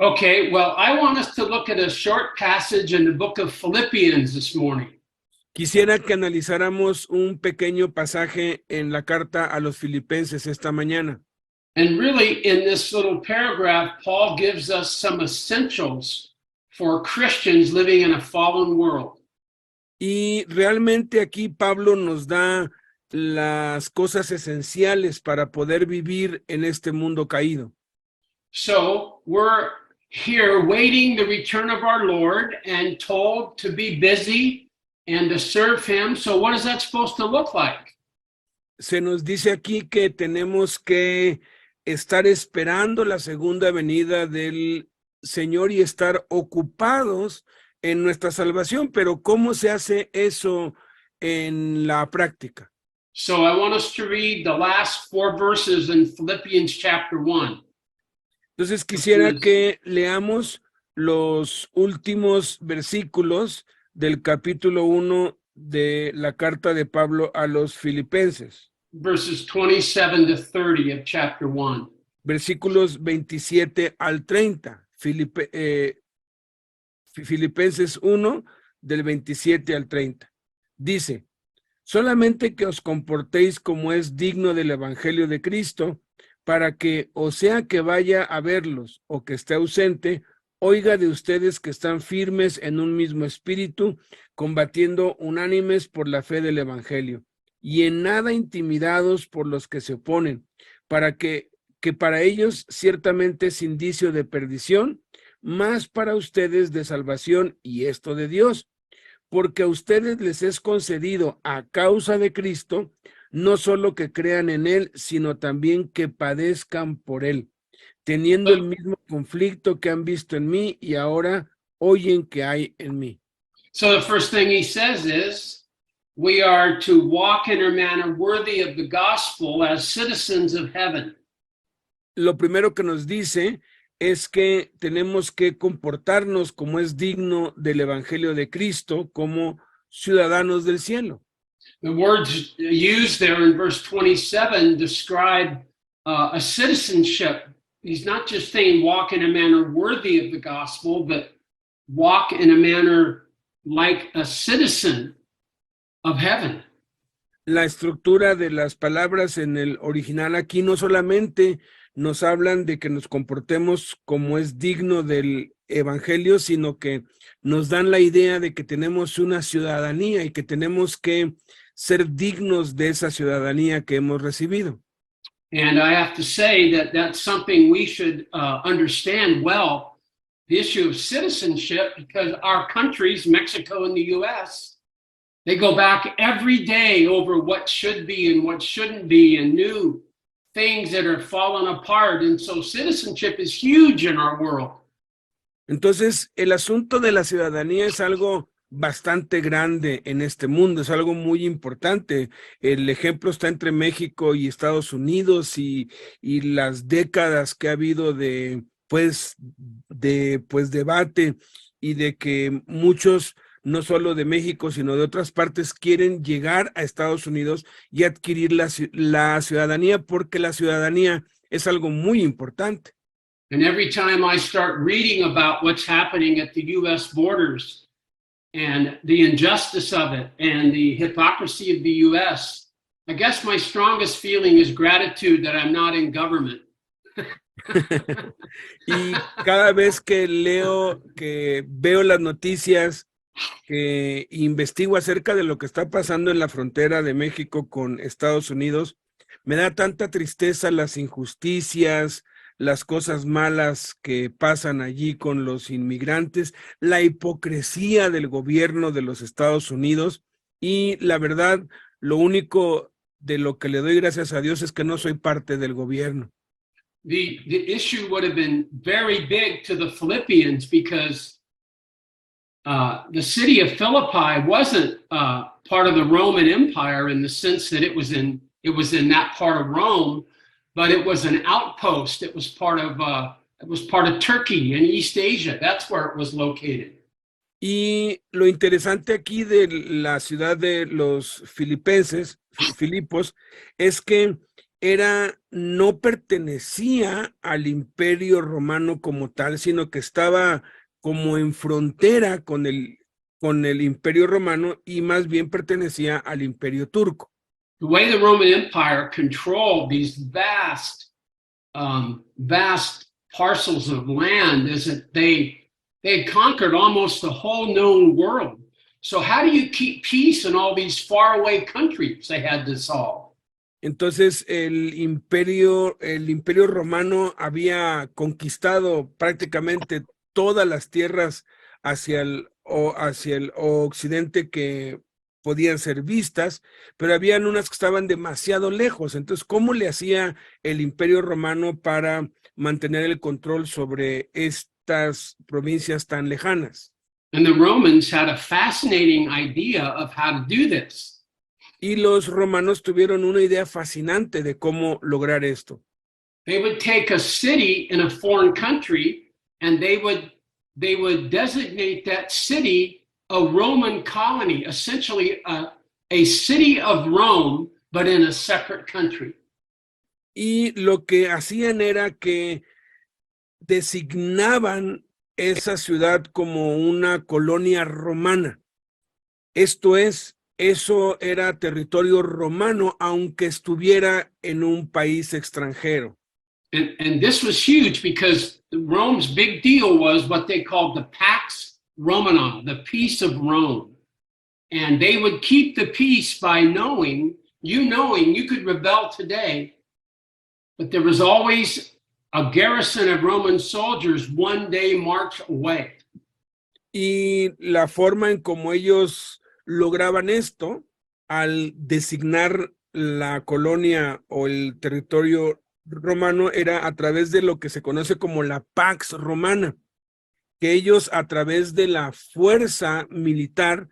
Okay, well, I want us to look at a short passage in the book of Philippians this morning. Quisiera que analizáramos un pequeño pasaje en la carta a los Filipenses esta mañana. And really, in this little paragraph, Paul gives us some essentials for Christians living in a fallen world. Y realmente aquí Pablo nos da las cosas esenciales para poder vivir en este mundo caído. So we're here waiting the return of our Lord and told to be busy and to serve him. So what is that supposed to look like? Se nos dice aquí que tenemos que estar esperando la segunda venida del Señor y estar ocupados en nuestra salvación, pero ¿cómo se hace eso en la práctica? So I want us to read the last 4 verses in Philippians chapter 1. Entonces quisiera que leamos los últimos versículos del capítulo 1 de la carta de Pablo a los Filipenses. Verses 27 to 30 of chapter 1. Versículos 27 al 30. Filipenses 1, del 27 al 30. Dice, solamente que os comportéis como es digno del evangelio de Cristo, para que, o sea que vaya a verlos o que esté ausente, oiga de ustedes que están firmes en un mismo espíritu, combatiendo unánimes por la fe del evangelio, y en nada intimidados por los que se oponen, para que para ellos ciertamente es indicio de perdición, más para ustedes de salvación, y esto de Dios, porque a ustedes les es concedido a causa de Cristo, no solo que crean en él, sino también que padezcan por él, teniendo el mismo conflicto que han visto en mí y ahora oyen que hay en mí. So the first thing he says is, we are to walk in a manner worthy of the gospel as citizens of heaven. Lo primero que nos dice es que tenemos que comportarnos como es digno del evangelio de Cristo, como ciudadanos del cielo. The words used there in verse 27 describe a citizenship. He's not just saying walk in a manner worthy of the gospel, but walk in a manner like a citizen of heaven. La estructura de las palabras en el original aquí no solamente nos hablan de que nos comportemos como es digno del evangelio, sino que nos dan la idea de que tenemos una ciudadanía y que tenemos que ser dignos de esa ciudadanía que hemos recibido. And I have to say that that's something we should understand well, the issue of citizenship, because our countries, Mexico and the U.S., they go back every day over what should be and what shouldn't be and new things that are falling apart. And so citizenship is huge in our world. Entonces, el asunto de la ciudadanía es algo bastante grande en este mundo, es algo muy importante. El ejemplo está entre México y Estados Unidos y las décadas que ha habido de debate y de que muchos, no solo de México, sino de otras partes, quieren llegar a Estados Unidos y adquirir la ciudadanía, porque la ciudadanía es algo muy importante. And every time I start reading about what's happening at the U.S. borders and the injustice of it and the hypocrisy of the U.S., I guess my strongest feeling is gratitude that I'm not in government. Y cada vez que veo las noticias, que investigo acerca de lo que está pasando en la frontera de México con Estados Unidos, me da tanta tristeza las injusticias, las cosas malas que pasan allí con los inmigrantes, la hipocresía del gobierno de los Estados Unidos, y la verdad, lo único de lo que le doy gracias a Dios es que no soy parte del gobierno. The issue would have been very big to the Philippians because the city of Philippi wasn't part of the Roman Empire in the sense that it was in that part of Rome, but it was an outpost. It was part of Turkey and East Asia. That's where it was located. Y lo interesante aquí de la ciudad de los Filipos es que no pertenecía al Imperio Romano como tal, sino que estaba como en frontera con el Imperio Romano y más bien pertenecía al Imperio Turco. The way the Roman Empire controlled these vast parcels of land is that they had conquered almost the whole known world. So how do you keep peace in all these faraway countries they had to solve? Entonces el imperio romano había conquistado prácticamente todas las tierras hacia el occidente que podían ser vistas, pero habían unas que estaban demasiado lejos. Entonces, ¿cómo le hacía el imperio romano para mantener el control sobre estas provincias tan lejanas? And the Romans had a fascinating idea of how to do this. Y los romanos tuvieron una idea fascinante de cómo lograr esto. They would take a city in a foreign country and they would designate that city a Roman colony, essentially a city of Rome, but in a separate country. Y lo que hacían era que designaban esa ciudad como una colonia romana. Esto es, eso era territorio romano, aunque estuviera en un país extranjero. And this was huge because Rome's big deal was what they called the Pax Romana, the peace of Rome. And they would keep the peace by knowing you could rebel today, but there was always a garrison of Roman soldiers one day march away. Y la forma en cómo ellos lograban esto, al designar la colonia o el territorio romano, era a través de lo que se conoce como la Pax Romana, que ellos a través de la fuerza militar,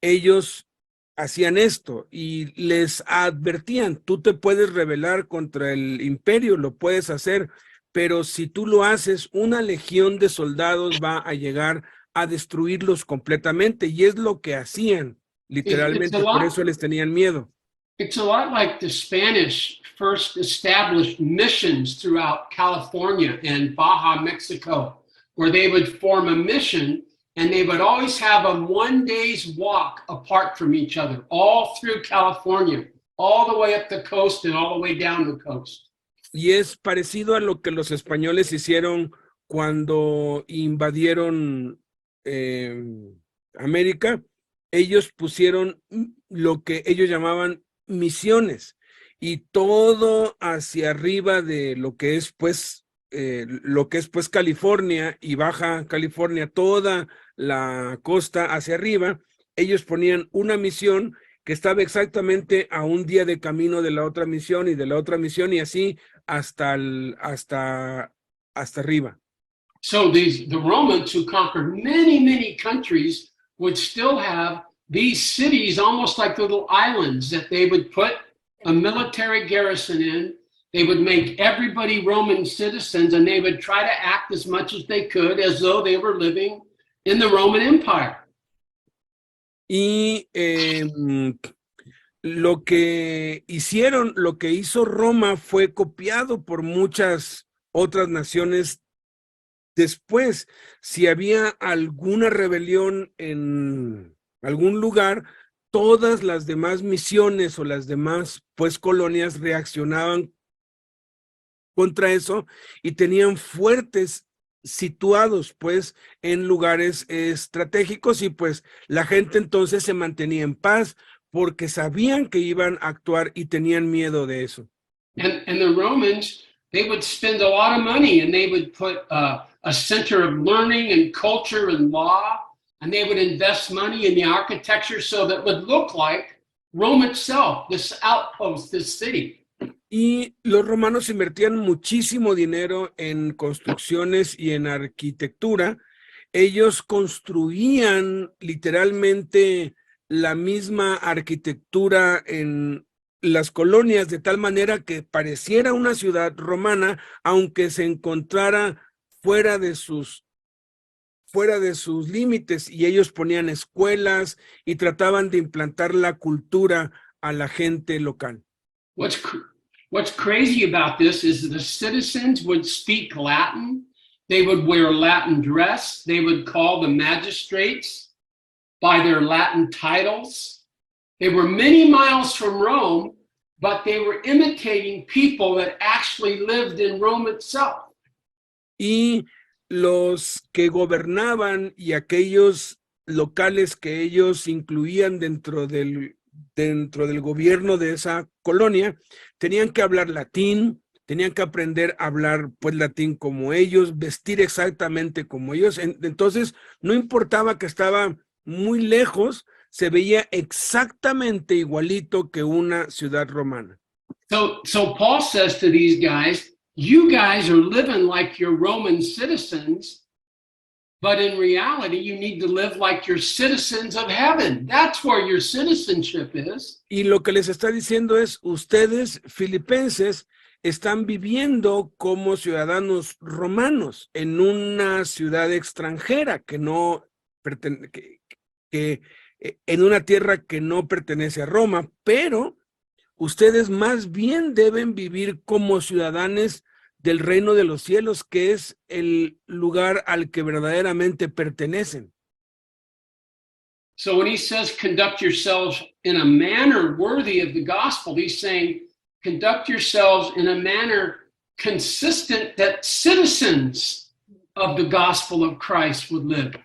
ellos hacían esto y les advertían: tú te puedes rebelar contra el imperio, lo puedes hacer, pero si tú lo haces, una legión de soldados va a llegar a destruirlos completamente, y es lo que hacían, literalmente, por eso les tenían miedo. It's a lot like the Spanish first established missions throughout California and Baja, Mexico, where they would form a mission and they would always have a 1 day's walk apart from each other, all through California, all the way up the coast and all the way down the coast. Y es parecido a lo que los españoles hicieron cuando invadieron América. Ellos pusieron lo que ellos llamaban misiones, y todo hacia arriba de lo que es pues California y Baja California, toda la costa hacia arriba, ellos ponían una misión que estaba exactamente a un día de camino de la otra misión y de la otra misión, y así hasta arriba. So the Romans, who conquered many countries, would still have these cities almost like little islands that they would put a military garrison in. They would make everybody Roman citizens, and they would try to act as much as they could as though they were living in the Roman Empire. Y lo que hizo Roma fue copiado por muchas otras naciones después. Si había alguna rebelión en algún lugar, todas las demás misiones o las demás pues colonias reaccionaban contra eso y tenían fuertes situados pues en lugares estratégicos, y pues la gente entonces se mantenía en paz porque sabían que iban a actuar y tenían miedo de eso. And the Romans, they would spend a lot of money, and they would put a center of learning and culture and law, and they would invest money in the architecture so that it would look like Rome itself, this outpost, this city. Y los romanos invertían muchísimo dinero en construcciones y en arquitectura. Ellos construían literalmente la misma arquitectura en las colonias, de tal manera que pareciera una ciudad romana, aunque se encontrara fuera de sus límites, y ellos ponían escuelas y trataban de implantar la cultura a la gente local. what's crazy about this is the citizens would speak Latin. They would wear Latin dress. They would call the magistrates by their Latin titles. They were many miles from Rome, but they were imitating people that actually lived in Rome itself. Y los que gobernaban y aquellos locales que ellos incluían dentro del gobierno de esa colonia, tenían que hablar latín, tenían que aprender a hablar pues latín como ellos, vestir exactamente como ellos. Entonces, no importaba que estaba muy lejos, se veía exactamente igualito que una ciudad romana. So Paul says to these guys, you guys are living like you're Roman citizens, but in reality, you need to live like you're citizens of heaven. That's where your citizenship is. Y lo que les está diciendo es, ustedes, filipenses, están viviendo como ciudadanos romanos en una ciudad extranjera en una tierra que no pertenece a Roma, pero ustedes más bien deben vivir como ciudadanos del reino de los cielos, que es el lugar al que verdaderamente pertenecen. So when he says conduct yourselves in a manner worthy of the gospel, he's saying conduct yourselves in a manner consistent that citizens of the gospel of Christ would live.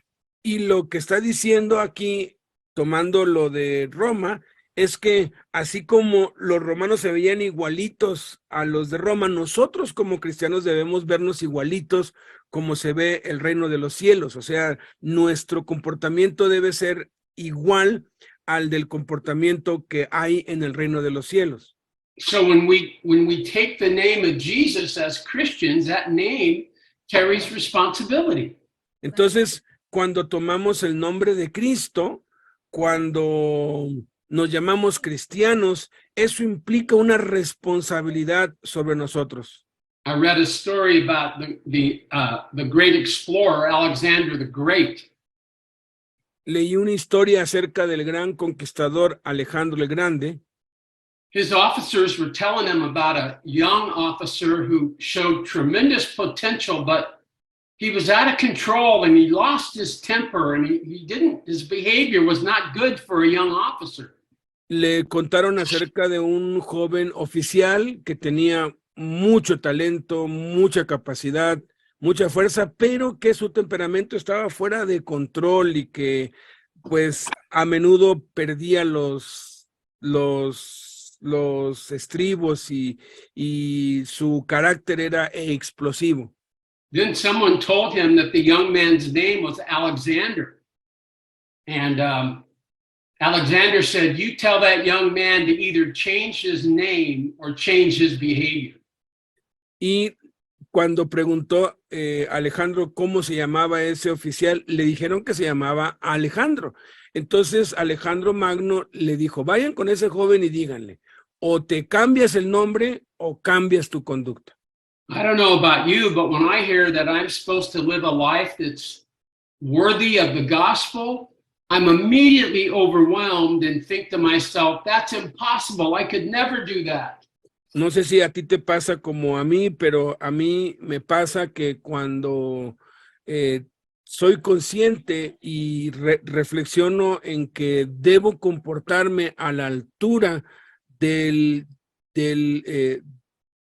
Y lo que está diciendo aquí, tomando lo de Roma, es que así como los romanos se veían igualitos a los de Roma, nosotros como cristianos debemos vernos igualitos como se ve el reino de los cielos. O sea, nuestro comportamiento debe ser igual al del comportamiento que hay en el reino de los cielos. So when we take the name of Jesus as Christians, that name carries responsibility. Entonces, cuando tomamos el nombre de Cristo, cuando nos llamamos cristianos, eso implica una responsabilidad sobre nosotros. I read a story about the great explorer, Alexander the Great. Leí una historia acerca del gran conquistador Alejandro el Grande. His officers were telling him about a young officer who showed tremendous potential, but he was out of control and he lost his temper and his behavior was not good for a young officer. Le contaron acerca de un joven oficial que tenía mucho talento, mucha capacidad, mucha fuerza, pero que su temperamento estaba fuera de control y que pues a menudo perdía los estribos y su carácter era explosivo. Then someone told him that the young man's name was Alexander. And Alexander said, you tell that young man to either change his name or change his behavior. Y cuando preguntó Alejandro cómo se llamaba ese oficial, le dijeron que se llamaba Alejandro. Entonces Alejandro Magno le dijo, vayan con ese joven y díganle, o te cambias el nombre o cambias tu conducta. I don't know about you, but when I hear that I'm supposed to live a life that's worthy of the gospel, I'm immediately overwhelmed and think to myself, that's impossible. I could never do that. No sé si a ti te pasa como a mí, pero a mí me pasa que cuando soy consciente y reflexiono en que debo comportarme a la altura del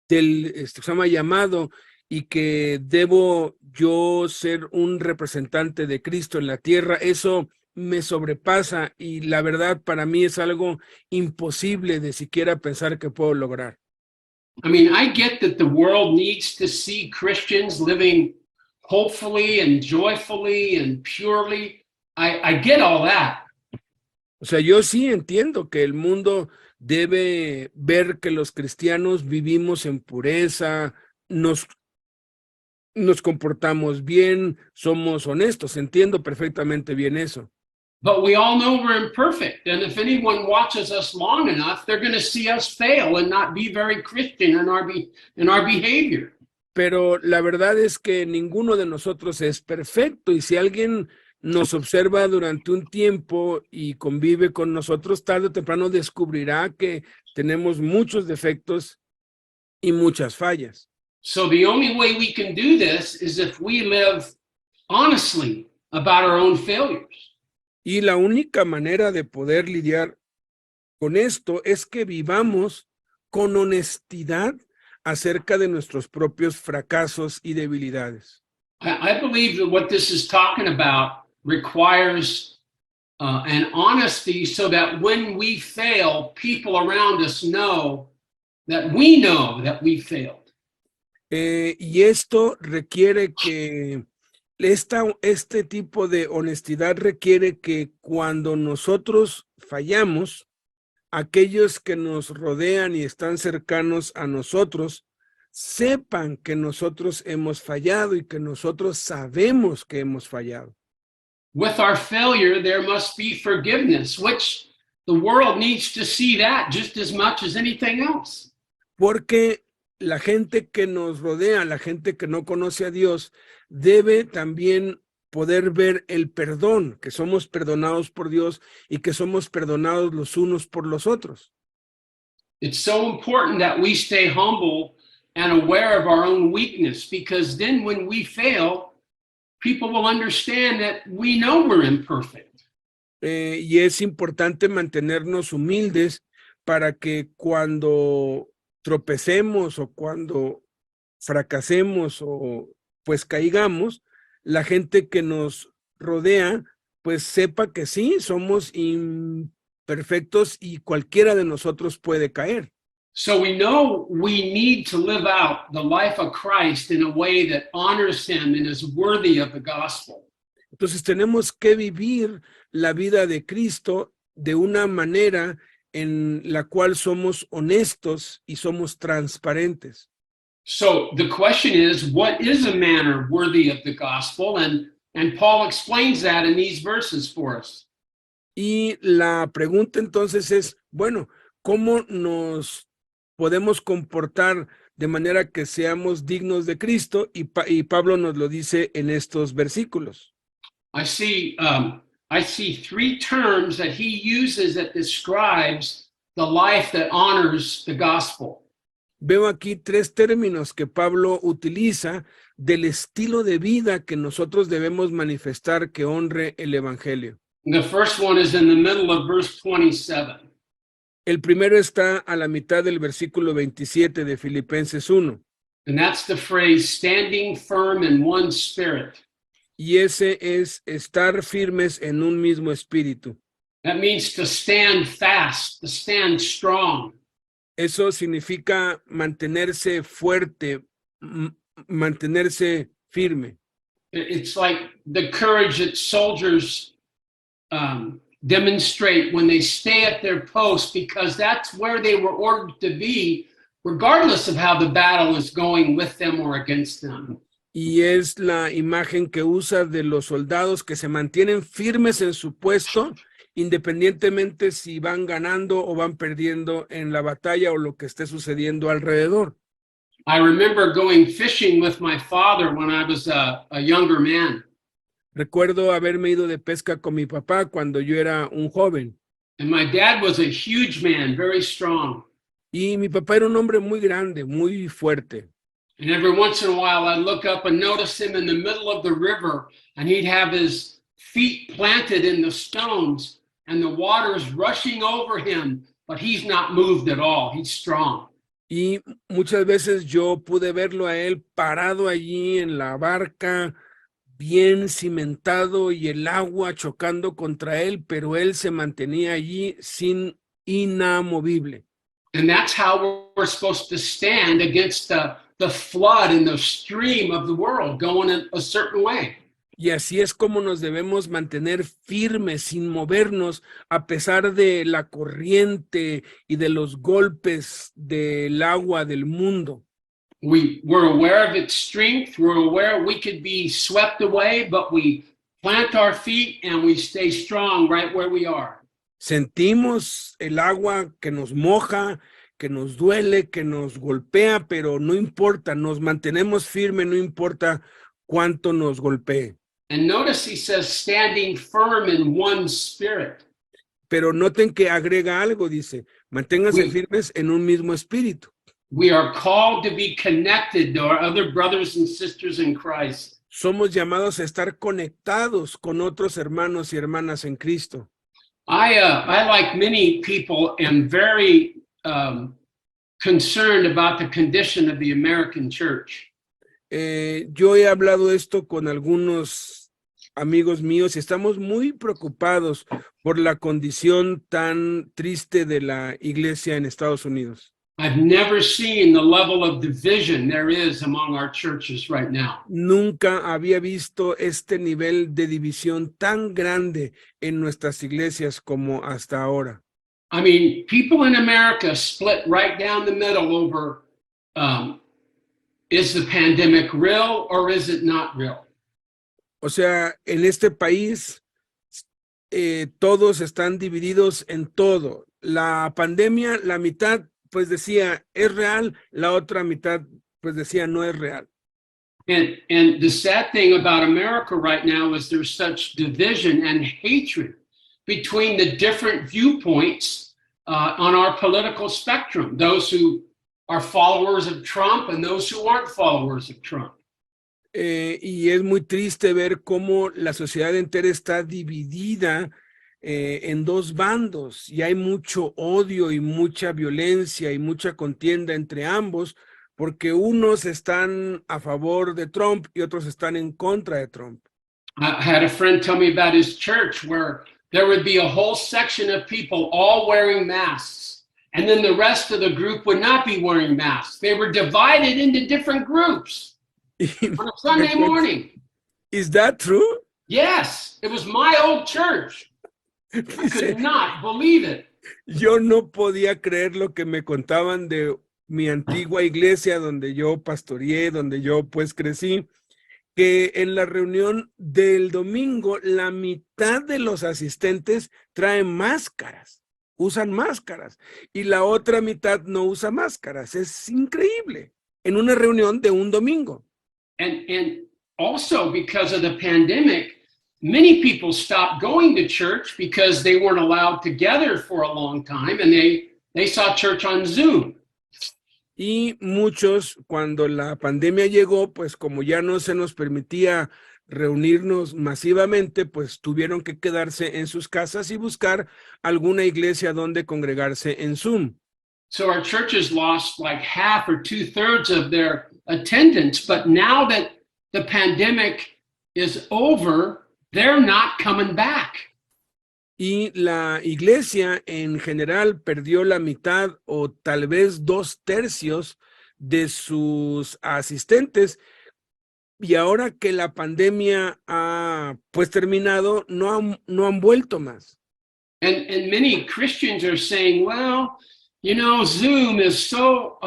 se llama llamado y que debo yo ser un representante de Cristo en la tierra, eso me sobrepasa y la verdad para mí es algo imposible de siquiera pensar que puedo lograr. I mean, I get that the world needs to see Christians living hopefully and joyfully and purely. I get all that. O sea, yo sí entiendo que el mundo debe ver que los cristianos vivimos en pureza, nos comportamos bien, somos honestos. Entiendo perfectamente bien eso. But we all know we're imperfect. And if anyone watches us long enough, they're going to see us fail and not be very Christian in our behavior. Pero la verdad es que ninguno de nosotros es perfecto. Y si alguien nos observa durante un tiempo y convive con nosotros, tarde o temprano descubrirá que tenemos muchos defectos. y muchas fallas. So the only way we can do this is if we live honestly about our own failures. Y la única manera de poder lidiar con esto es que vivamos con honestidad acerca de nuestros propios fracasos y debilidades. I believe that what this is talking about requires an honesty so that when we fail, people around us know that we failed. Y esto requiere que este tipo de honestidad requiere que cuando nosotros fallamos, aquellos que nos rodean y están cercanos a nosotros sepan que nosotros hemos fallado y que nosotros sabemos que hemos fallado. With our failure, there must be forgiveness, which the world needs to see that just as much as anything else. Porque la gente que nos rodea, la gente que no conoce a Dios, debe también poder ver el perdón, que somos perdonados por Dios y que somos perdonados los unos por los otros. It's so important that we stay humble and aware of our own weakness, because then when we fail, people will understand that we know we're imperfect. Y es importante mantenernos humildes para que cuando tropecemos o cuando fracasemos o pues caigamos, la gente que nos rodea pues sepa que sí, somos imperfectos y cualquiera de nosotros puede caer. So we know we need to live out the life of Christ in a way that honors him and is worthy of the gospel. Entonces tenemos que vivir la vida de Cristo de una manera en la cual somos honestos y somos transparentes. So the question is, what is a manner worthy of the gospel? And Paul explains that in these verses for us. Y la pregunta entonces es, bueno, ¿cómo nos podemos comportar de manera que seamos dignos de Cristo? Y Pablo nos lo dice en estos versículos. I see three terms that he uses that describes the life that honors the gospel. Veo aquí tres términos que Pablo utiliza del estilo de vida que nosotros debemos manifestar que honre el evangelio. The first one is in the middle of verse 27. El primero está a la mitad del versículo 27 de Filipenses 1. And that's the phrase, standing firm in one spirit. Y ese es estar firmes en un mismo espíritu. That means to stand fast, to stand strong. Eso significa mantenerse fuerte, mantenerse firme. It's like the courage that soldiers demonstrate when they stay at their post, because that's where they were ordered to be, regardless of how the battle is going with them or against them. Y es la imagen que usa de los soldados que se mantienen firmes en su puesto, independientemente si van ganando o van perdiendo en la batalla o lo que esté sucediendo alrededor. I remember going fishing with my father when I was a younger man. Recuerdo haberme ido de pesca con mi papá cuando yo era un joven. And my dad was a huge man, very strong. Y mi papá era un hombre muy grande, muy fuerte. And every once in a while, I'd look up and notice him in the middle of the river, and he'd have his feet planted in the stones, and the water's rushing over him, but he's not moved at all. He's strong. Y muchas veces yo pude verlo a él parado allí en la barca, bien cimentado y el agua chocando contra él, pero él se mantenía allí inamovible. And that's how we're supposed to stand against the flood and the stream of the world going in a certain way. Y así es como nos debemos mantener firmes, sin movernos, a pesar de la corriente y de los golpes del agua del mundo. We're aware of its strength. We're aware we could be swept away, but we plant our feet and we stay strong right where we are. Sentimos el agua que nos moja, que nos duele, que nos golpea, pero no importa, nos mantenemos firmes, no importa cuánto nos golpee. And notice he says, standing firm in one spirit. Pero noten que agrega algo, dice, manténganse firmes en un mismo espíritu. We are called to be connected to our other brothers and sisters in Christ. Somos llamados a estar conectados con otros hermanos y hermanas en Cristo. I like many people, am very concerned about the condition of the American church. Yo he hablado esto con algunos amigos míos y estamos muy preocupados por la condición tan triste de la iglesia en Estados Unidos. I've never seen the level of division there is among our churches right now. Nunca había visto este nivel de división tan grande en nuestras iglesias como hasta ahora. I mean, people in America split right down the middle over is the pandemic real or is it not real? O sea, en este país todos están divididos en todo. La pandemia, la mitad pues decía es real, la otra mitad pues decía no es real. And the sad thing about America right now is there's such division and hatred between the different viewpoints on our political spectrum, those who are followers of Trump and those who aren't followers of Trump. Y es muy triste ver cómo la sociedad entera está dividida en dos bandos y hay mucho odio y mucha violencia y mucha contienda entre ambos porque unos están a favor de Trump y otros están en contra de Trump. I had a friend tell me about his church where there would be a whole section of people all wearing masks and then the rest of the group would not be wearing masks. They were divided into different groups on a Sunday morning. Is that true? Yes, it was my old church. I could not believe it. Yo no podía creer lo que me contaban de mi antigua iglesia donde yo pastoreé, donde yo pues crecí, que en la reunión del domingo la mitad de los asistentes traen máscaras, usan máscaras, y la otra mitad no usa máscaras. Es increíble, en una reunión de un domingo. And also because of the pandemic, many people stopped going to church because they weren't allowed together for a long time and they saw church on Zoom. Y muchos, cuando la pandemia llegó, pues como ya no se nos permitía reunirnos masivamente, pues tuvieron que quedarse en sus casas y buscar alguna iglesia donde congregarse en Zoom. So our churches lost like half or 2/3 of their attendance, but now that the pandemic is over, they're not coming back. Y la iglesia en general perdió la mitad o tal vez 2/3 de sus asistentes. Y ahora que la pandemia ha pues terminado, no han vuelto más. And many Christians are saying, well, you know, Zoom is so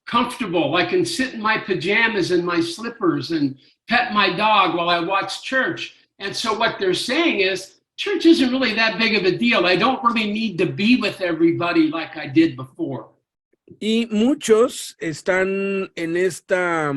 comfortable. I can sit in my pajamas and my slippers and pet my dog while I watch church. And so what they're saying is, church isn't really that big of a deal. I don't really need to be with everybody like I did before. Y muchos están en esta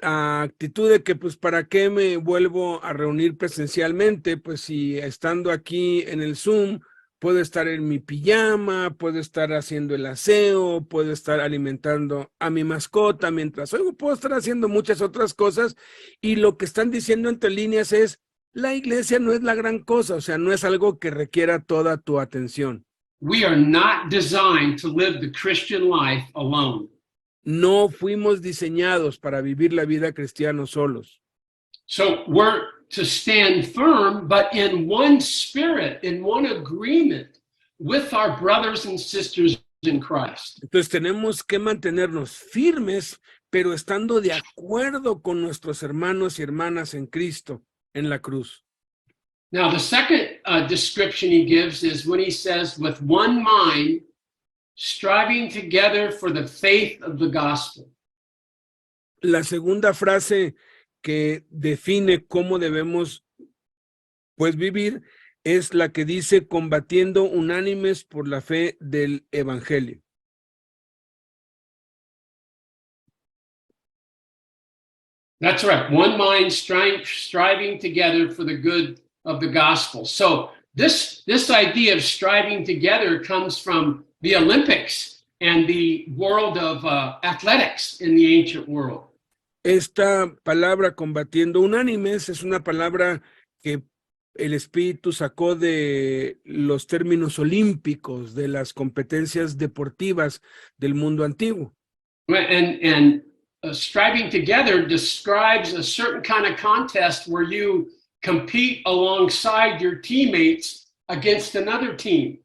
actitud de que pues para qué me vuelvo a reunir presencialmente, pues si estando aquí en el Zoom puedo estar en mi pijama, puedo estar haciendo el aseo, puedo estar alimentando a mi mascota mientras oigo, puedo estar haciendo muchas otras cosas y lo que están diciendo entre líneas es la iglesia no es la gran cosa, o sea, no es algo que requiera toda tu atención. We are not designed to live the Christian life alone. No fuimos diseñados para vivir la vida cristiana solos. So we're to stand firm, but in one spirit, in one agreement with our brothers and sisters in Christ. Entonces tenemos que mantenernos firmes, pero estando de acuerdo con nuestros hermanos y hermanas en Cristo, en la cruz. Now, the second description he gives is when he says, with one mind, striving together for the faith of the gospel. La segunda frase que define cómo debemos pues vivir es la que dice combatiendo unánimes por la fe del evangelio. That's right. One mind striving together for the good of the gospel. So this idea of striving together comes from the Olympics. and the world of athletics in the ancient world. Esta palabra combatiendo unánimes es una palabra que el Espíritu sacó de los términos olímpicos, de las competencias deportivas del mundo antiguo. And striving together describes a certain kind of contest where you compete alongside your teammates against another team.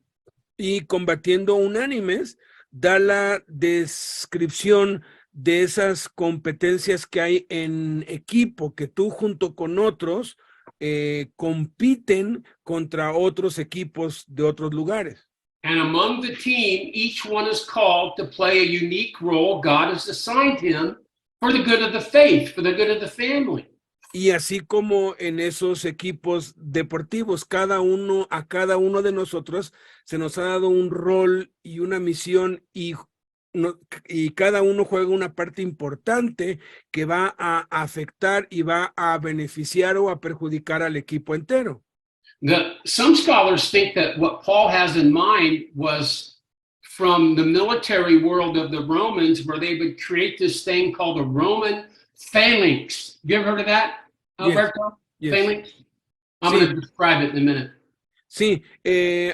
Y combatiendo unánimes da la descripción de esas competencias que hay en equipo, que tú junto con otros compiten contra otros equipos de otros lugares. And among the team, each one is called to play a unique role God has assigned him for the good of the faith, for the good of the family. Y así como en esos equipos deportivos, a cada uno de nosotros se nos ha dado un rol y una misión y cada uno juega una parte importante que va a afectar y va a beneficiar o a perjudicar al equipo entero. Some scholars think that what Paul has in mind was from the military world of the Romans, where they would create this thing called the Roman phalanx. You ever heard of that, Alberto? Yes. Phalanx? I'm Sí. going to describe it in a minute. Sí,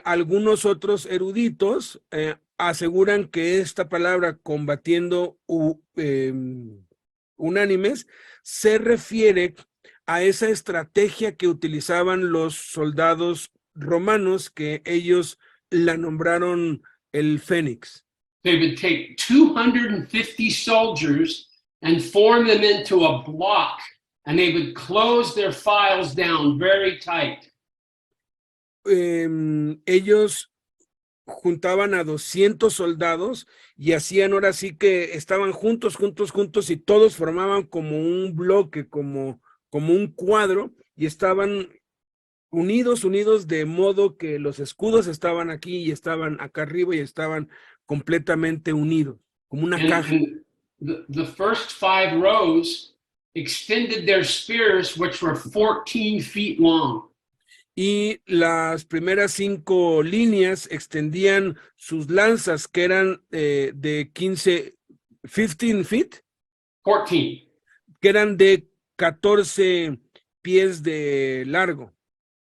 algunos otros eruditos aseguran que esta palabra combatiendo unánimes se refiere a esa estrategia que utilizaban los soldados romanos, que ellos la nombraron el Fénix. They would take 250 soldiers and form them into a block, and they would close their files down very tight. Ellos juntaban a 200 soldados y hacían ahora sí que estaban juntos y todos formaban como un bloque, como un cuadro, y estaban unidos de modo que los escudos estaban aquí y estaban acá arriba y estaban completamente unidos, como una caja. And the first 5 rows extended their spears, which were 14 feet long. Y las primeras 5 líneas extendían sus lanzas, que eran de 15 feet, 14. que eran de 14 pies de largo,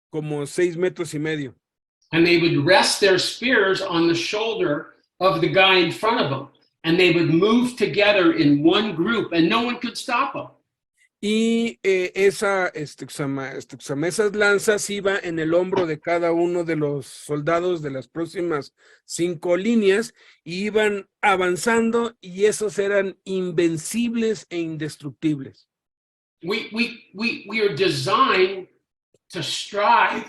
como 6 metros y medio. And they would rest their spears on the shoulder of the guy in front of them, and they would move together in one group, and no one could stop them. Y esas lanzas iba en el hombro de cada uno de los soldados de las próximas 5 líneas, y iban avanzando, y esos eran invencibles e indestructibles. We are designed to strive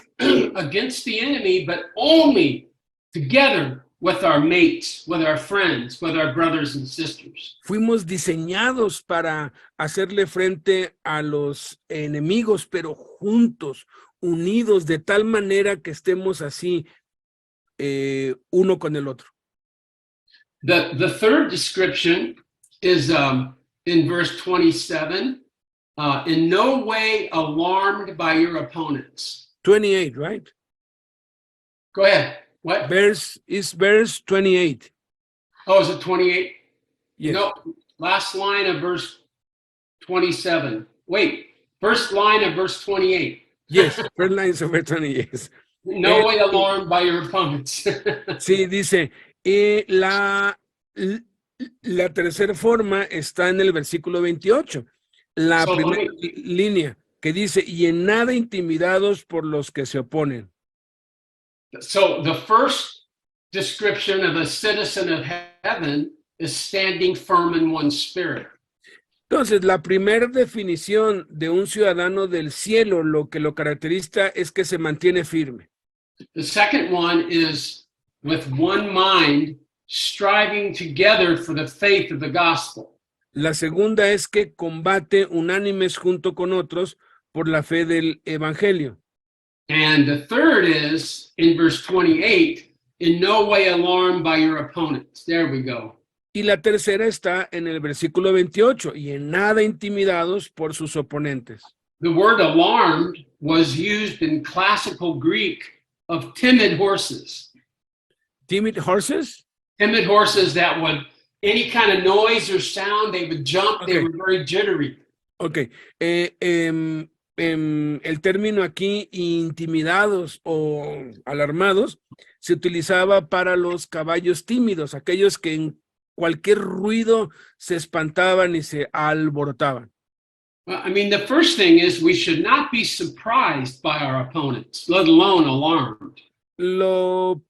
against the enemy, but only together with our mates, with our friends, with our brothers and sisters. Fuimos diseñados para hacerle frente a los enemigos, pero juntos, unidos, de tal manera que estemos así uno con el otro. The third description is in verse 27. In no way alarmed by your opponents. 28, right? Go ahead. What? Verse 28. Oh, is it 28? Yes. No, last line of verse 27. Wait, first line of verse 28. Yes, first line of verse 28. No way alarmed by your opponents. Sí, dice, la tercera forma está en el versículo 28. La primera línea que dice, y en nada intimidados por los que se oponen. So the first description of a citizen of heaven is standing firm in one spirit. Entonces, la primera definición de un ciudadano del cielo, lo que lo caracteriza es que se mantiene firme. The second one is with one mind, striving together for the faith of the gospel. La segunda es que combate unánimes junto con otros por la fe del evangelio. And the third is in verse 28, in no way alarmed by your opponents. There we go. Y la tercera está en el versículo 28, y en nada intimidados por sus oponentes. The word alarmed was used in classical Greek of timid horses. Timid horses? timid horses that would, any kind of noise or sound, they would jump. They Okay. were very jittery. Ok. El término aquí, intimidados o alarmados, se utilizaba para los caballos tímidos, aquellos que en cualquier ruido se espantaban y se alborotaban. I mean, the first thing is we should not be surprised by our opponents, let alone alarmed. Lo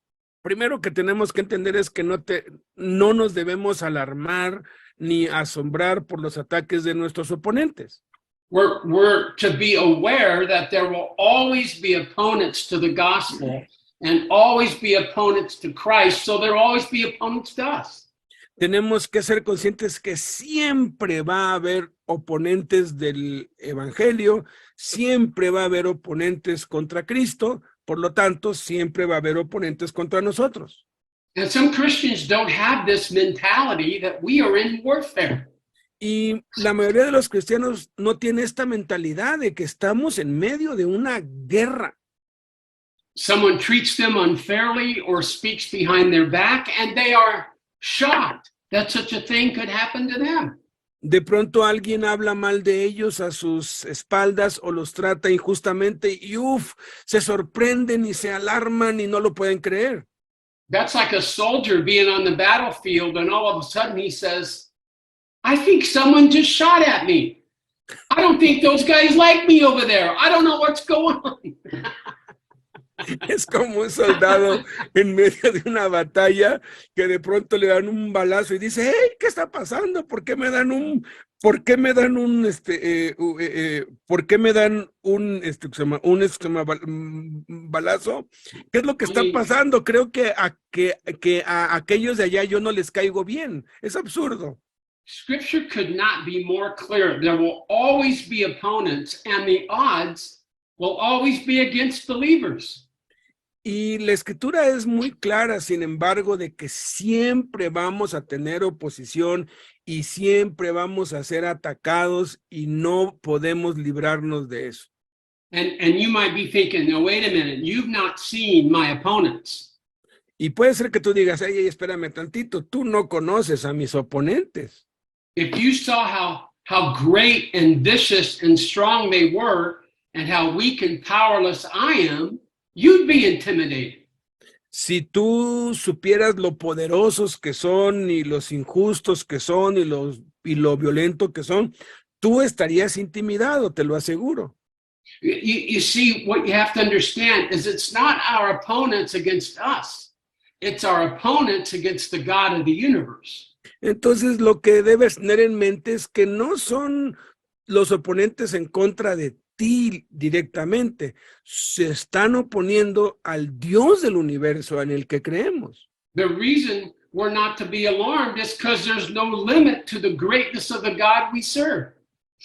primero que tenemos que entender es que no nos debemos alarmar ni asombrar por los ataques de nuestros oponentes. We're to be aware that there will always be opponents to the gospel and always be opponents to Christ, so there will always be opponents to us. Tenemos que ser conscientes que siempre va a haber oponentes del evangelio, siempre va a haber oponentes contra Cristo, por lo tanto, siempre va a haber oponentes contra nosotros. And some Christians don't have this mentality that we are in warfare. Y la mayoría de los cristianos no tiene esta mentalidad de que estamos en medio de una guerra. Someone treats them unfairly or speaks behind their back, and they are shocked that such a thing could happen to them. De pronto alguien habla mal de ellos a sus espaldas o los trata injustamente y se sorprenden y se alarman y no lo pueden creer. That's like a soldier being on the battlefield, and all of a sudden he says, I think someone just shot at me. I don't think those guys like me over there. I don't know what's going on. Es como un soldado en medio de una batalla que de pronto le dan un balazo y dice, hey, ¿qué está pasando? ¿Por qué me dan un balazo? ¿Qué es lo que está pasando? Creo que a aquellos de allá yo no les caigo bien. Es absurdo. Scripture could not be more clear. There will always be opponents, and the odds will always be against believers. Y la escritura es muy clara, sin embargo, de que siempre vamos a tener oposición y siempre vamos a ser atacados y no podemos librarnos de eso. And you might be thinking, no, wait a minute, you've not seen my opponents. Y puede ser que tú digas, hey, espérame tantito, tú no conoces a mis oponentes. If you saw how great and vicious and strong they were and how weak and powerless I am, you'd be intimidated. Si tú supieras lo poderosos que son y los injustos que son y lo violento que son, tú estarías intimidado, te lo aseguro. You see, what you have to understand is it's not our opponents against us. It's our opponents against the God of the universe. Entonces, lo que debes tener en mente es que no son los oponentes en contra de ti directamente, se están oponiendo al Dios del universo en el que creemos. The reason we're not to be alarmed is because there's no limit to the greatness of the God we serve.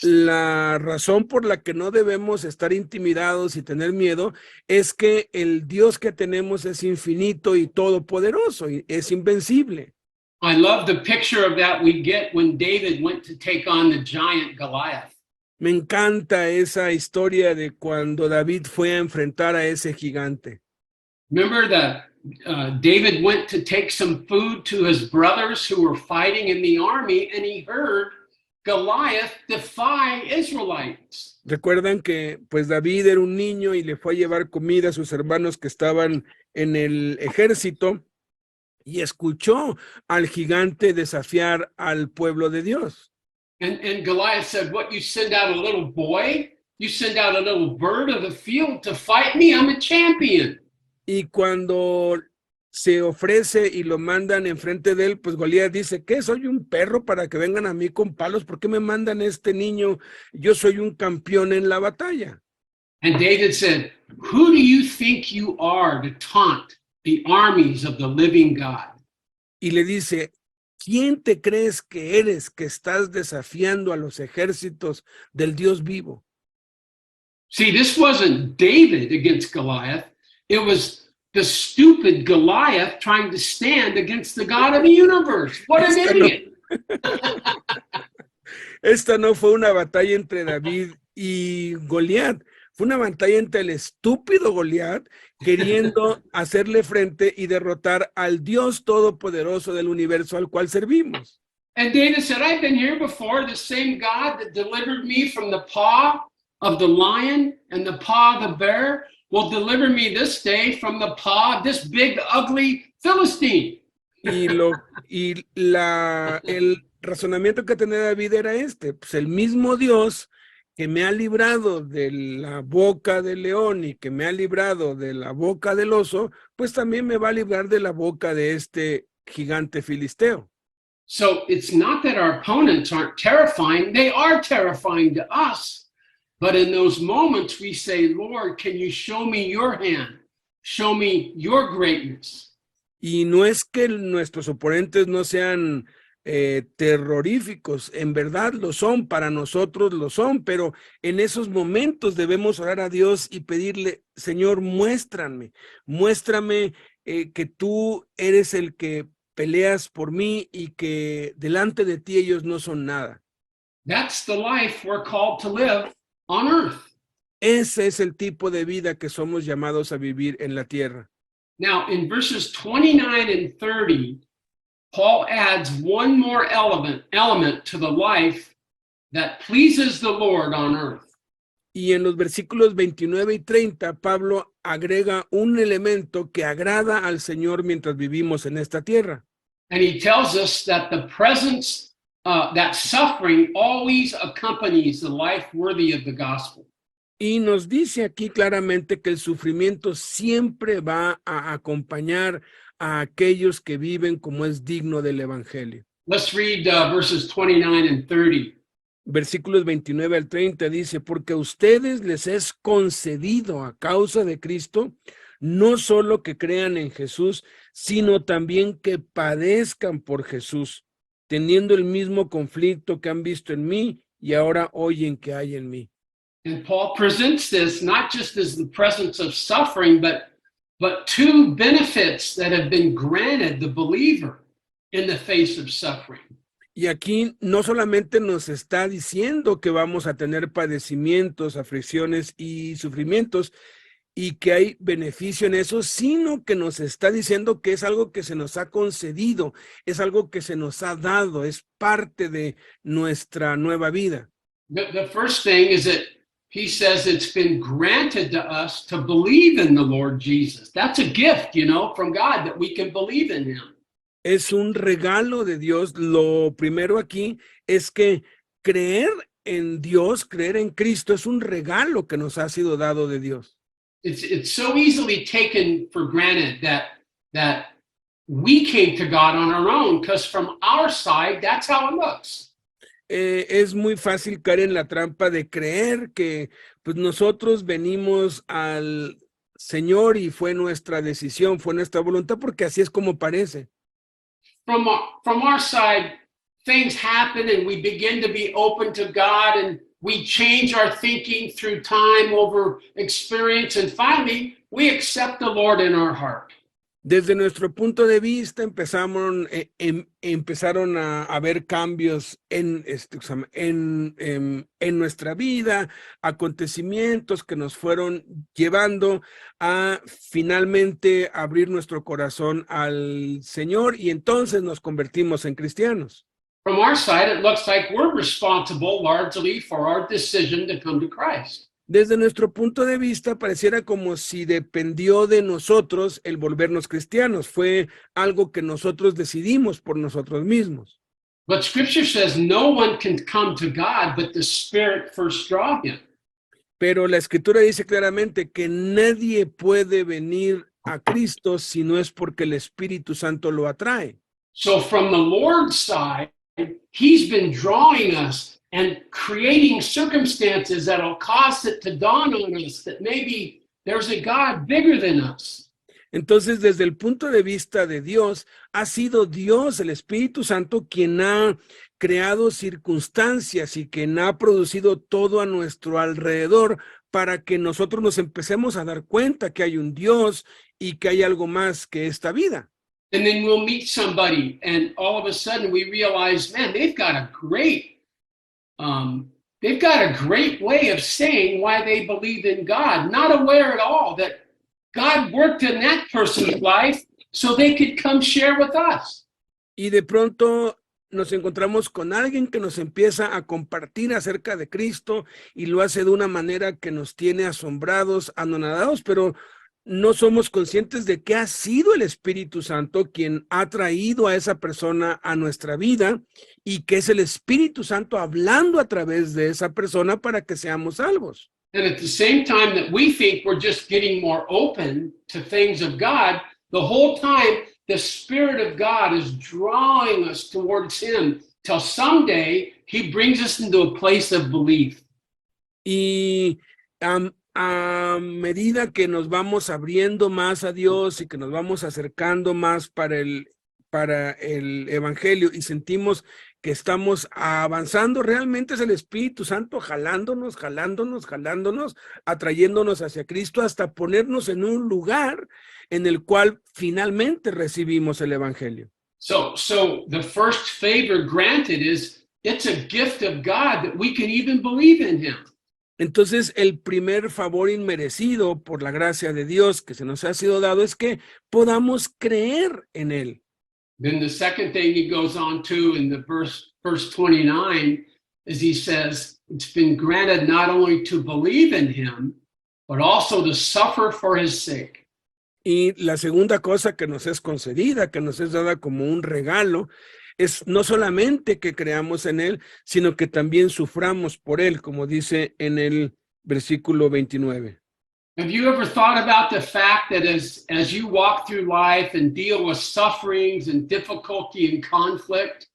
La razón por la que no debemos estar intimidados y tener miedo es que el Dios que tenemos es infinito y todopoderoso y es invencible. I love the picture of that we get when David went to take on the giant Goliath. Me encanta esa historia de cuando David fue a enfrentar a ese gigante. Remember that David went to take some food to his brothers who were fighting in the army, and he heard Goliath defy Israelites. Recuerdan que pues David era un niño y le fue a llevar comida a sus hermanos que estaban en el ejército y escuchó al gigante desafiar al pueblo de Dios. And Goliath said, what, you send out a little boy? You send out a little bird of the field to fight me? I'm a champion. Y cuando se ofrece y lo mandan enfrente de él, pues Goliat dice, ¿qué? ¿Soy un perro para que vengan a mí con palos? ¿Por qué me mandan este niño? Yo soy un campeón en la batalla. And David said, who do you think you are to taunt the armies of the living God? Y le dice, ¿quién te crees que eres que estás desafiando a los ejércitos del Dios vivo? See, this wasn't David against Goliath. It was the stupid Goliath trying to stand against the God of the universe. What an idiot. Esta no fue una batalla entre David y Goliat. Fue una batalla entre el estúpido Goliat queriendo hacerle frente y derrotar al Dios todopoderoso del universo al cual servimos. And David said, I've been here before, the same God that delivered me from the paw of the lion and the paw of the bear will deliver me this day from the paw of this big, ugly Philistine. El razonamiento que tenía David era este, pues el mismo Dios que me ha librado de la boca del león y que me ha librado de la boca del oso, pues también me va a librar de la boca de este gigante filisteo. So it's not that our opponents aren't terrifying, they are terrifying to us. But in those moments we say, Lord, can you show me your hand? Show me your greatness. Y no es que nuestros oponentes no sean terroríficos, en verdad lo son, para nosotros lo son, pero en esos momentos debemos orar a Dios y pedirle, Señor, muéstrame que tú eres el que peleas por mí y que delante de ti ellos no son nada. That's the life we're called to live on earth. Ese es el tipo de vida que somos llamados a vivir en la tierra. Now, in verses 29 and 30, Paul adds one more element to the life that pleases the Lord on earth. Y en los versículos 29 y 30, Pablo agrega un elemento que agrada al Señor mientras vivimos en esta tierra. And he tells us that the presence, that suffering always accompanies the life worthy of the gospel. Y nos dice aquí claramente que el sufrimiento siempre va a acompañar a aquellos que viven como es digno del evangelio. Let's read verses 29 and 30. Versículos 29 al 30 dice, porque a ustedes les es concedido a causa de Cristo, no solo que crean en Jesús, sino también que padezcan por Jesús, teniendo el mismo conflicto que han visto en mí y ahora oyen que hay en mí. And Paul presents this not just as the presence of suffering, but two benefits that have been granted the believer in the face of suffering. Y aquí no solamente nos está diciendo que vamos a tener padecimientos, aflicciones y sufrimientos y que hay beneficio en eso, sino que nos está diciendo que es algo que se nos ha concedido, es algo que se nos ha dado, es parte de nuestra nueva vida. The first thing is that he says it's been granted to us to believe in the Lord Jesus. That's a gift, from God, that we can believe in him. Es un regalo de Dios. Lo primero aquí es que creer en Dios, creer en Cristo, es un regalo que nos ha sido dado de Dios. It's so easily taken for granted that we came to God on our own, because from our side, that's how it looks. Es muy fácil caer en la trampa de creer que pues nosotros venimos al Señor y fue nuestra decisión, fue nuestra voluntad, porque así es como parece. From our side, things happen and we begin to be open to God, and we change our thinking through time over experience, and finally we accept the Lord in our heart. Desde nuestro punto de vista empezaron a haber cambios en nuestra vida, acontecimientos que nos fueron llevando a finalmente abrir nuestro corazón al Señor y entonces nos convertimos en cristianos. From our side, it looks like we're responsible largely for our decision to come to Christ. Desde nuestro punto de vista, pareciera como si dependió de nosotros el volvernos cristianos. Fue algo que nosotros decidimos por nosotros mismos. But Scripture says no one can come to God but the Spirit first draw him. Pero la Escritura dice claramente que nadie puede venir a Cristo si no es porque el Espíritu Santo lo atrae. So from the Lord's side, he's been drawing us and creating circumstances that'll cause it to dawn on us that maybe there's a God bigger than us. Entonces, desde el punto de vista de Dios, ha sido Dios, el Espíritu Santo, quien ha creado circunstancias y quien ha producido todo a nuestro alrededor para que nosotros nos empecemos a dar cuenta que hay un Dios y que hay algo más que esta vida. And then we'll meet somebody and all of a sudden we realize, man, they've got a great they've got a great way of saying why they believe in God, not aware at all that God worked in that person's life so they could come share with us. Y de pronto nos encontramos con alguien que nos empieza a compartir acerca de Cristo y lo hace de una manera que nos tiene asombrados, anonadados, pero no somos conscientes de que ha sido el Espíritu Santo quien ha traído a esa persona a nuestra vida y que es el Espíritu Santo hablando a través de esa persona para que seamos salvos. And at the same time that we think we're just getting more open to things of God, the whole time the Spirit of God is drawing us towards Him till someday He brings us into a place of belief. Y a medida que nos vamos abriendo más a Dios y que nos vamos acercando más para el Evangelio y sentimos que estamos avanzando, realmente es el Espíritu Santo jalándonos, atrayéndonos hacia Cristo hasta ponernos en un lugar en el cual finalmente recibimos el Evangelio. So the first favor granted is it's a gift of God that we can even believe in Him. Entonces, el primer favor inmerecido por la gracia de Dios que se nos ha sido dado es que podamos creer en Él. Then the second thing he goes on to in the verse 29 is he says, it's been granted not only to believe in Him, but also to suffer for His sake. Y la segunda cosa que nos es concedida, que nos es dada como un regalo, es no solamente que creamos en Él, sino que también suframos por Él, como dice en el versículo 29. Have you ever thought about the fact that as you walk through life and deal with sufferings and difficulty and conflict,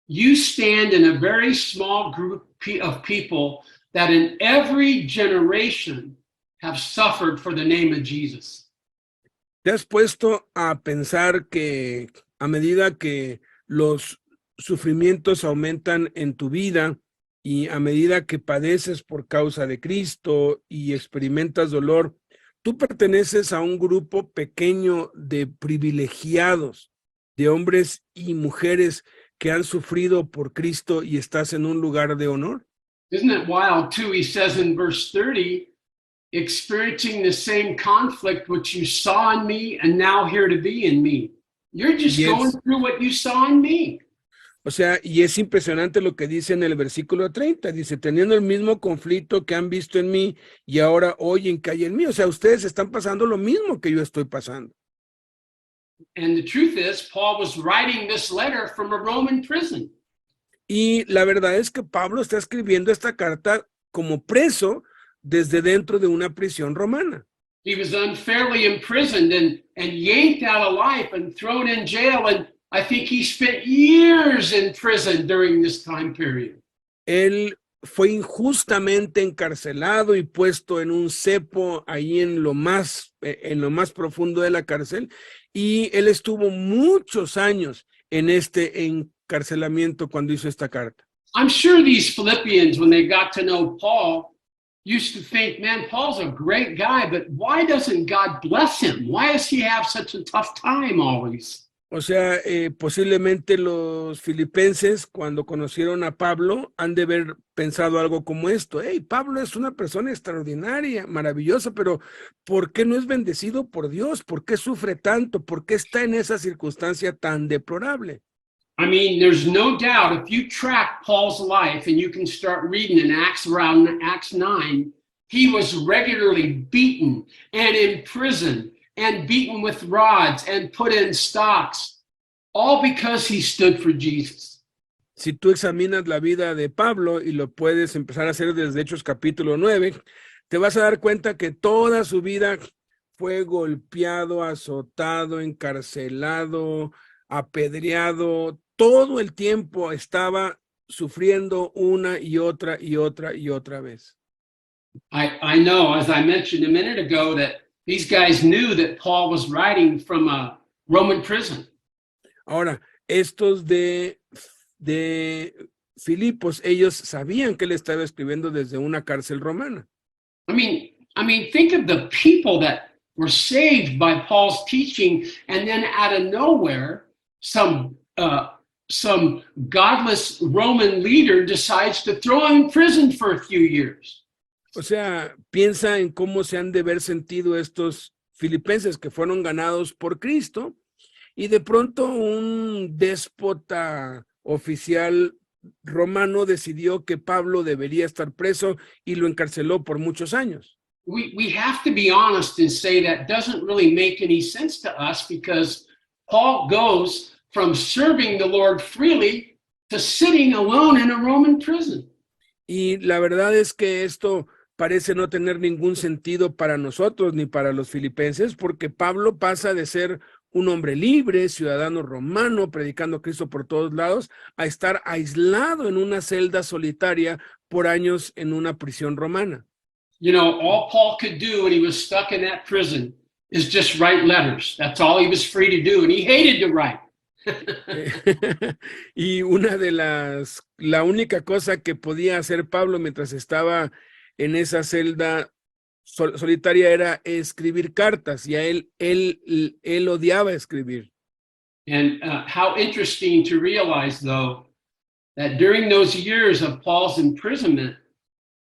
you stand in a very small group of people that in every generation have suffered for the name of Jesus? ¿Te has puesto a pensar que a medida que los sufrimientos aumentan en tu vida y a medida que padeces por causa de Cristo y experimentas dolor, tú perteneces a un grupo pequeño de privilegiados, de hombres y mujeres que han sufrido por Cristo y estás en un lugar de honor? Isn't it wild too? He says in verse 30, experiencing the same conflict which you saw in me and now here to be in me. You're just going through what you saw in me. O sea, y es impresionante lo que dice en el versículo 30. Dice, teniendo el mismo conflicto que han visto en mí y ahora oyen que hay en mí. O sea, ustedes están pasando lo mismo que yo estoy pasando. And the truth is, Paul was writing this letter from a Roman prison. Y la verdad es que Pablo está escribiendo esta carta como preso desde dentro de una prisión romana. He was unfairly imprisoned and yanked out of life and thrown in jail. And I think he spent years in prison during this time period. Él fue injustamente encarcelado y puesto en un cepo ahí en lo más profundo de la cárcel. Y él estuvo muchos años en este encarcelamiento cuando hizo esta carta. I'm sure these Philippians, when they got to know Paul, used to think, man, Paul's a great guy, but why doesn't God bless him? Why does he have such a tough time always? O sea, posiblemente los filipenses, cuando conocieron a Pablo, han de haber pensado algo como esto. Hey, Pablo es una persona extraordinaria, maravillosa, pero ¿por qué no es bendecido por Dios? ¿Por qué sufre tanto? ¿Por qué está en esa circunstancia tan deplorable? I mean, there's no doubt if you track Paul's life and you can start reading in around Acts 9, he was regularly beaten and imprisoned and beaten with rods and put in stocks, all because he stood for Jesus. Si tú examinas la vida de Pablo y lo puedes empezar a hacer desde Hechos capítulo 9, te vas a dar cuenta que toda su vida fue golpeado, azotado, encarcelado, apedreado, todo el tiempo estaba sufriendo una y otra vez. I know, as I mentioned a minute ago, that these guys knew that Paul was writing from a Roman prison. Ahora, estos de Filipos, ellos sabían que él estaba escribiendo desde una cárcel romana. I mean, think of the people that were saved by Paul's teaching, and then out of nowhere, some some godless Roman leader decides to throw him in prison for a few years. O sea, piensa en cómo se han de ver sentido estos filipenses que fueron ganados por Cristo y de pronto un déspota oficial romano decidió que Pablo debería estar preso y lo encarceló por muchos años. We have to be honest and say that doesn't really make any sense to us, because Paul goes from serving the Lord freely to sitting alone in a Roman prison. Y la verdad es que esto parece no tener ningún sentido para nosotros ni para los filipenses, porque Pablo pasa de ser un hombre libre, ciudadano romano, predicando a Cristo por todos lados, a estar aislado en una celda solitaria por años en una prisión romana. You know, all Paul could do when he was stuck in that prison is just write letters. That's all he was free to do, and he hated to write. Y la única cosa que podía hacer Pablo mientras estaba en esa celda solitaria era escribir cartas, y a él odiaba escribir. And how interesting to realize, though, that during those years of Paul's imprisonment,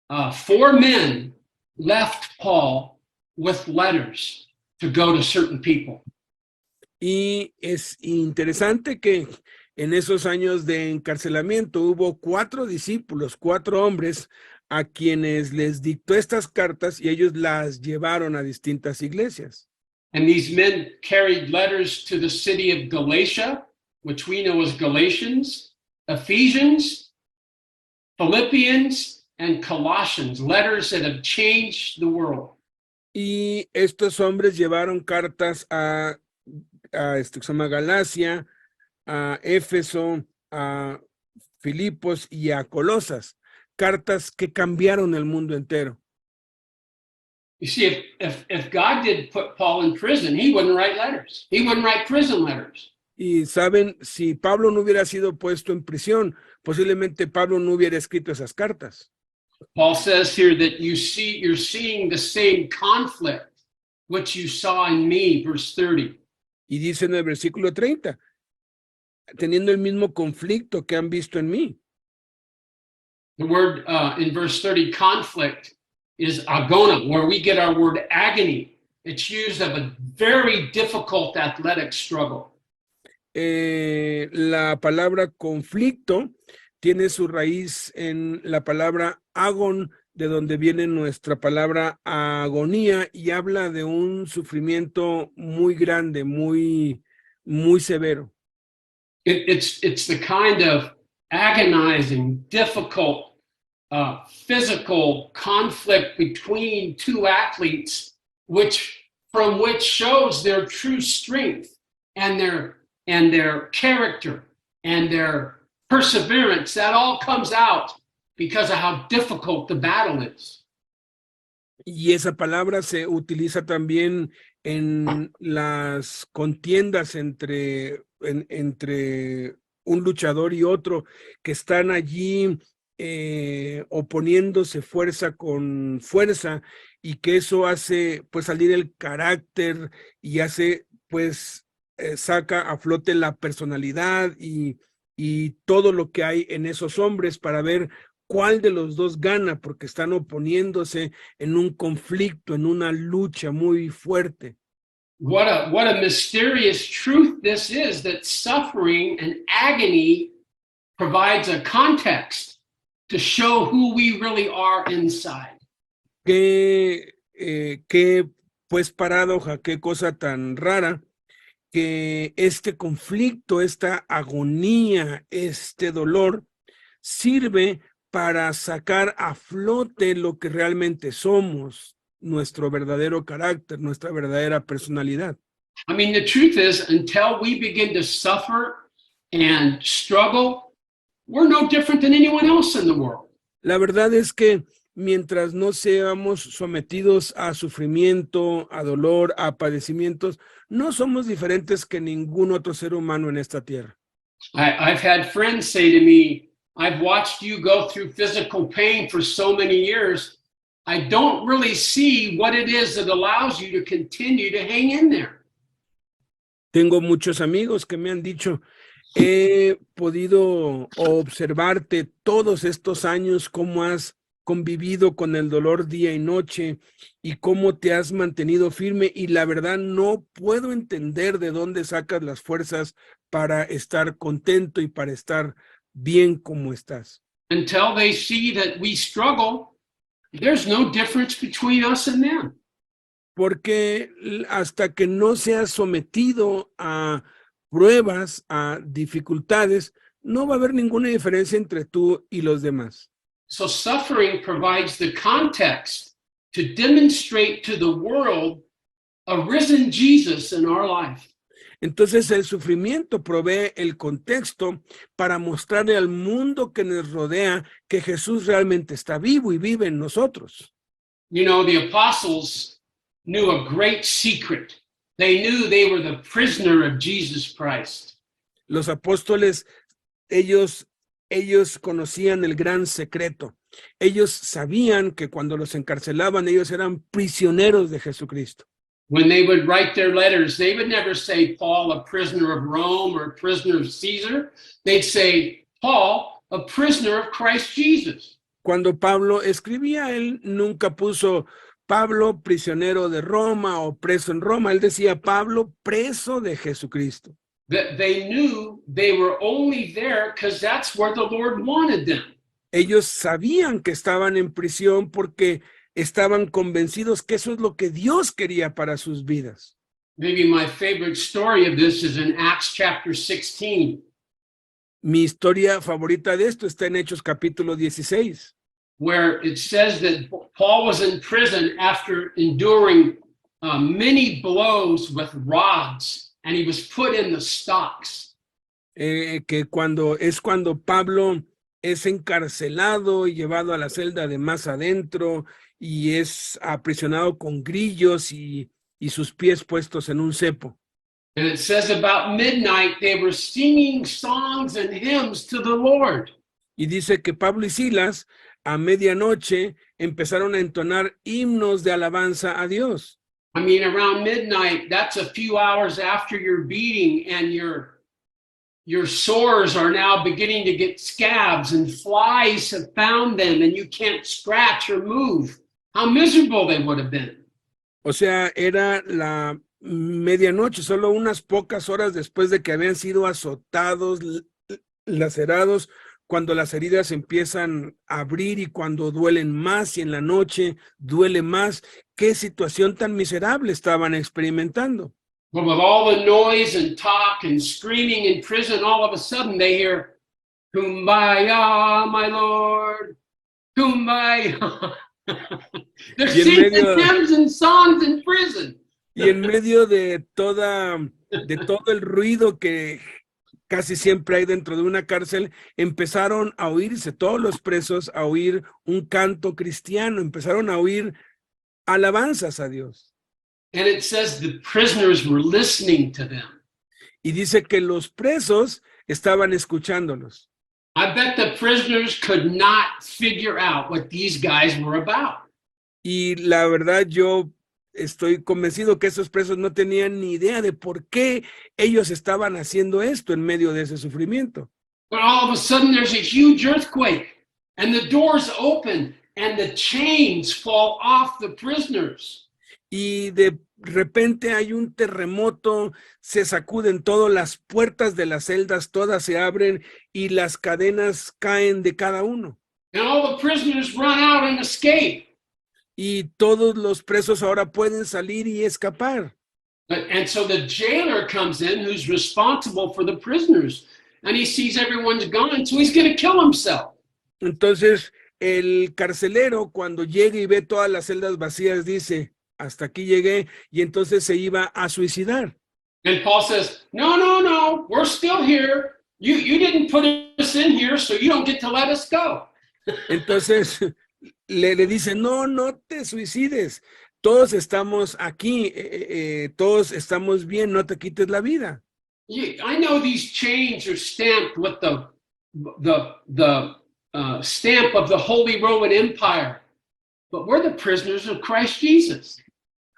4 men left Paul with letters to go to certain people. Y es interesante que en esos años de encarcelamiento hubo 4 discípulos, 4 hombres a quienes les dictó estas cartas y ellos las llevaron a distintas iglesias. And these men carried letters to the city of Galatia, which we know as Galatians, Ephesians, Philippians, and Colossians, letters that have changed the world. Y estos hombres llevaron cartas a que se llama Galacia, a Éfeso, a Filipos y a Colosas, cartas que cambiaron el mundo entero. You see, if God did put Paul in prison, he wouldn't write letters. He wouldn't write prison letters. Y saben, si Pablo no hubiera sido puesto en prisión, posiblemente Pablo no hubiera escrito esas cartas. Paul says here that you're seeing the same conflict which you saw in me, verse 30. Y dice en el versículo 30, teniendo el mismo conflicto que han visto en mí. The word in verse 30, conflict, is agona, where we get our word agony. It's used of a very difficult athletic struggle. La palabra conflicto tiene su raíz en la palabra agon, de donde viene nuestra palabra agonía, y habla de un sufrimiento muy grande, muy severo. It's the kind of agonizing, difficult, physical conflict between 2 athletes, from which shows their true strength and their character and their perseverance. That all comes out because of how difficult the battle is. Y esa palabra se utiliza también en las contiendas entre un luchador y otro, que están allí oponiéndose fuerza con fuerza, y que eso hace pues salir el carácter y hace pues saca a flote la personalidad y todo lo que hay en esos hombres, para ver cuál de los dos gana, porque están oponiéndose en un conflicto, en una lucha muy fuerte. What a mysterious truth this is, that suffering and agony provides a context to show who we really are inside. Qué pues paradoja, qué cosa tan rara, que este conflicto, esta agonía, este dolor sirve para sacar a flote lo que realmente somos, nuestro verdadero carácter, nuestra verdadera personalidad. I mean, the truth is, until we begin to suffer and struggle, we're no different than anyone else in the world. La verdad es que mientras no seamos sometidos a sufrimiento, a dolor, a padecimientos, no somos diferentes que ningún otro ser humano en esta tierra. I've had friends say to me, I've watched you go through physical pain for so many years. I don't really see what it is that allows you to continue to hang in there. Tengo muchos amigos que me han dicho, he podido observarte todos estos años, cómo has convivido con el dolor día y noche y cómo te has mantenido firme, y la verdad no puedo entender de dónde sacas las fuerzas para estar contento y para estar bien como estás. Until they see that we struggle, there's no difference between us and them. Porque hasta que no seas sometido a pruebas, a dificultades, no va a haber ninguna diferencia entre tú y los demás. So suffering provides the context to demonstrate to the world a risen Jesus in our life. Entonces el sufrimiento provee el contexto para mostrarle al mundo que nos rodea que Jesús realmente está vivo y vive en nosotros. You know, the apostles knew a great secret. They knew they were the prisoner of Jesus Christ. Los apóstoles, ellos conocían el gran secreto. Ellos sabían que cuando los encarcelaban, ellos eran prisioneros de Jesucristo. When they would write their letters, they would never say, Paul, a prisoner of Rome or a prisoner of Caesar. They'd say, Paul, a prisoner of Christ Jesus. Cuando Pablo escribía, él nunca puso Pablo, prisionero de Roma o preso en Roma. Él decía Pablo, preso de Jesucristo. That they knew they were only there because that's where the Lord wanted them. Ellos sabían que estaban en prisión porque estaban convencidos que eso es lo que Dios quería para sus vidas. Maybe my favorite story of this is in Acts chapter 16. Mi historia favorita de esto está en Hechos capítulo 16. Where it says that Paul was in prison after enduring many blows with rods, and he was put in the stocks. Que cuando Pablo es encarcelado y llevado a la celda de más adentro y es aprisionado con grillos y sus pies puestos en un cepo. And it says about midnight they were singing songs and hymns to the Lord. Y dice que Pablo y Silas a medianoche empezaron a entonar himnos de alabanza a Dios. I mean, around midnight, that's a few hours after your beating, and your sores are now beginning to get scabs, and flies have found them, and you can't scratch or move. How miserable they would have been. O sea, era la medianoche, solo unas pocas horas después de que habían sido azotados, lacerados, cuando las heridas empiezan a abrir y cuando duelen más y en la noche duele más. ¿Qué situación tan miserable estaban experimentando? But with all the noise and talk and screaming in prison, all of a sudden they hear, Kumbaya, my Lord, Kumbaya. They're singing hymns and songs in prison. Y en medio de todo el ruido que casi siempre hay dentro de una cárcel, empezaron a oírse todos los presos, a oír un canto cristiano, empezaron a oír alabanzas a Dios. And it says the prisoners were listening to them. Y dice que los presos estaban escuchándolos. I bet the prisoners could not figure out what these guys were about. Y la verdad, yo estoy convencido que esos presos no tenían ni idea de por qué ellos estaban haciendo esto en medio de ese sufrimiento. But all of a sudden there's a huge earthquake, and the doors open, and the chains fall off the prisoners. Y de repente hay un terremoto, se sacuden todas las puertas de las celdas, todas se abren y las cadenas caen de cada uno. And all the prisoners run out and escape. Y todos los presos ahora pueden salir y escapar. And so the jailer comes in, who's responsible for the prisoners, and he sees everyone's gone, so he's going to kill himself. Entonces el carcelero, cuando llega y ve todas las celdas vacías, dice, hasta aquí llegué, y entonces se iba a suicidar. And Paul says, no, we're still here. You didn't put us in here, so you don't get to let us go. Entonces le dice, no te suicides. Todos estamos aquí, todos estamos bien, no te quites la vida. I know these chains are stamped with the stamp of the Holy Roman Empire, but we're the prisoners of Christ Jesus.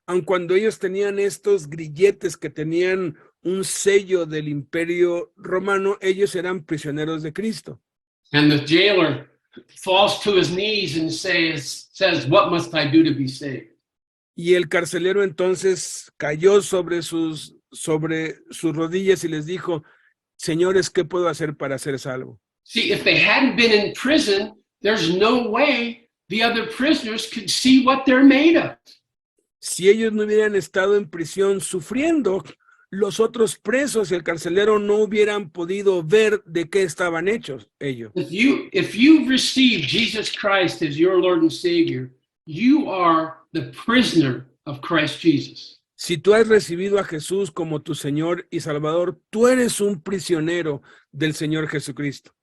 Aun cuando ellos tenían estos grilletes que tenían un sello del Imperio Romano, ellos eran prisioneros de Cristo. And the jailer falls to his knees and says, "What must I do to be saved?" Y el carcelero entonces cayó sobre sus rodillas y les dijo, señores, ¿qué puedo hacer para ser salvo? See, if they hadn't been in prison, there's no way the other prisoners could see what they're made of. Si ellos no hubieran estado en prisión sufriendo, los otros presos y el carcelero no hubieran podido ver de qué estaban hechos ellos. If you've received Jesus Christ as your Lord and Savior, you are the prisoner of Christ Jesus. Si tú has recibido a Jesús como tu Señor y Salvador, tú eres un prisionero del Señor Jesucristo.